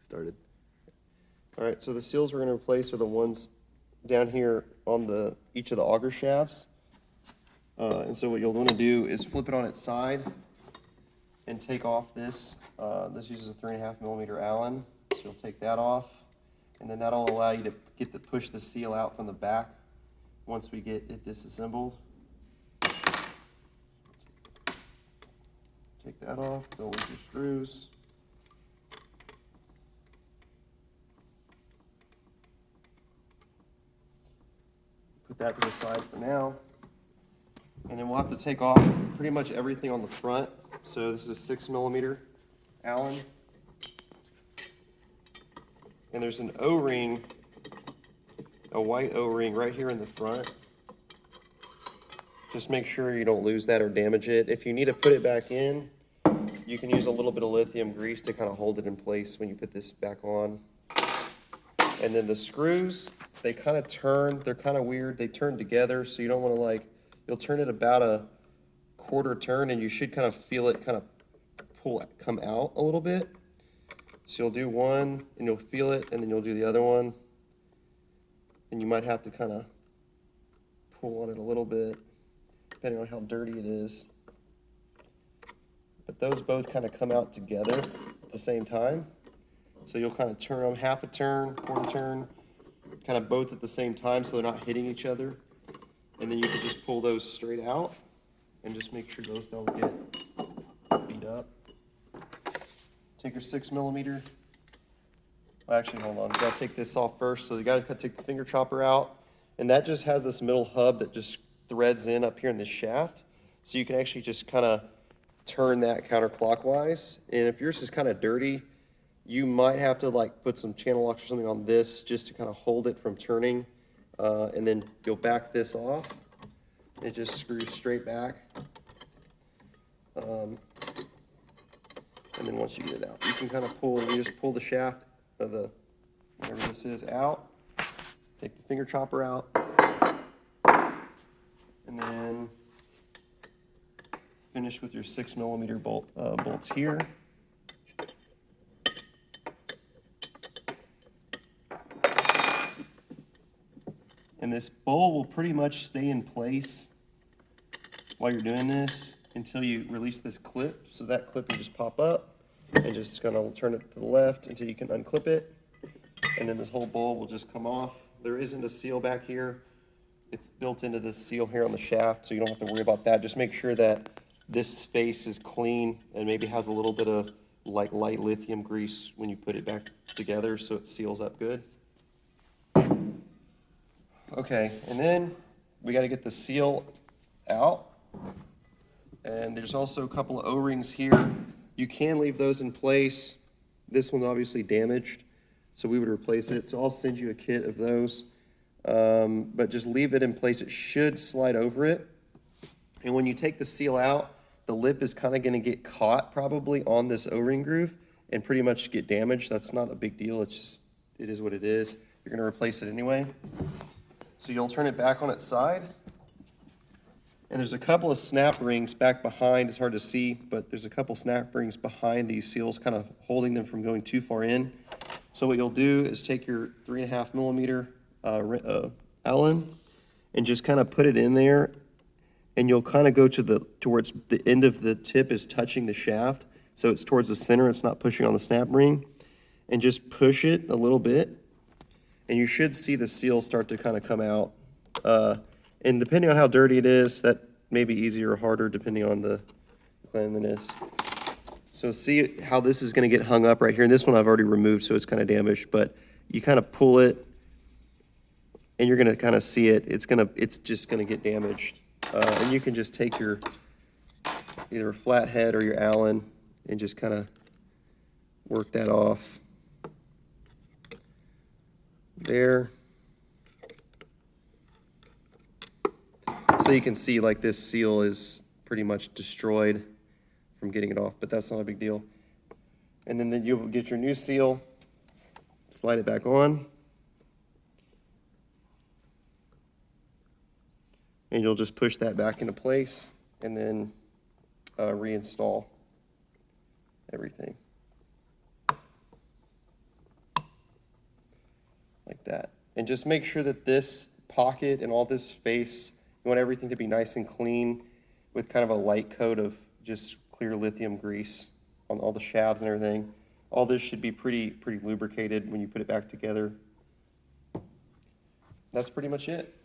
started. All right, so the seals we're going to replace are the ones down here on each of the auger shafts. And so what you'll want to do is flip it on its side and take off this. This uses a 3.5 millimeter Allen, so you'll take that off, and then that'll allow you to push the seal out from the back once we get it disassembled. Take that off, go with your screws. Put that to the side for now. And then we'll have to take off pretty much everything on the front. So this is a 6 millimeter Allen. And there's an O-ring, a white O-ring right here in the front. Just make sure you don't lose that or damage it. If you need to put it back in, you can use a little bit of lithium grease to kind of hold it in place when you put this back on. And then the screws, they kind of turn, they're kind of weird. They turn together, so you don't want to you'll turn it about a quarter turn and you should kind of feel it kind of come out a little bit. So you'll do one and you'll feel it, and then you'll do the other one. And you might have to kind of pull on it a little bit, depending on how dirty it is. But those both kind of come out together at the same time. So you'll kind of turn them half a turn, quarter turn, kind of both at the same time so they're not hitting each other. And then you can just pull those straight out and just make sure those don't get beat up. Take your 6 millimeter. Well, actually, hold on. You gotta take this off first. So you gotta take the finger chopper out. And that just has this middle hub that just threads in up here in this shaft. So you can actually just kind of turn that counterclockwise. And if yours is kind of dirty, you might have to put some channel locks or something on this just to kind of hold it from turning. And then you'll back this off. It just screws straight back. And then once you get it out, you can kind of pull, you just pull the shaft of whatever this is out. Take the finger chopper out. And then finish with your 6 millimeter bolts here. And this bowl will pretty much stay in place while you're doing this until you release this clip. So that clip will just pop up and just kind of turn it to the left until you can unclip it. And then this whole bowl will just come off. There isn't a seal back here. It's built into this seal here on the shaft, so you don't have to worry about that. Just make sure that this face is clean and maybe has a little bit of light lithium grease when you put it back together so it seals up good. Okay, and then we got to get the seal out. And there's also a couple of O-rings here. You can leave those in place. This one's obviously damaged, so we would replace it. So I'll send you a kit of those. But just leave it in place. It should slide over it. And when you take the seal out, the lip is kind of going to get caught probably on this O-ring groove and pretty much get damaged. That's not a big deal. It's just, it is what it is. You're going to replace it anyway. So you'll turn it back on its side. And there's a couple of snap rings back behind. It's hard to see, but there's a couple snap rings behind these seals, kind of holding them from going too far in. So what you'll do is take your 3.5 millimeter Allen and just kind of put it in there, and you'll kind of go towards the end of the tip is touching the shaft, so it's towards the center. It's not pushing on the snap ring, and just push it a little bit, and you should see the seal start to kind of come out. And depending on how dirty it is, that may be easier or harder depending on the cleanliness. So see how this is going to get hung up right here. And this one I've already removed, so it's kind of damaged. But you kind of pull it, and you're going to kind of see it. It's just going to get damaged. And you can just take your either a flathead or your Allen and just kind of work that off there. So you can see this seal is pretty much destroyed from getting it off, but that's not a big deal. And then you'll get your new seal, slide it back on, and you'll just push that back into place and then reinstall everything. like that. And just make sure that this pocket and all this face, you want everything to be nice and clean with kind of a light coat of just clear lithium grease on all the shafts and everything. All this should be pretty lubricated when you put it back together. That's pretty much it.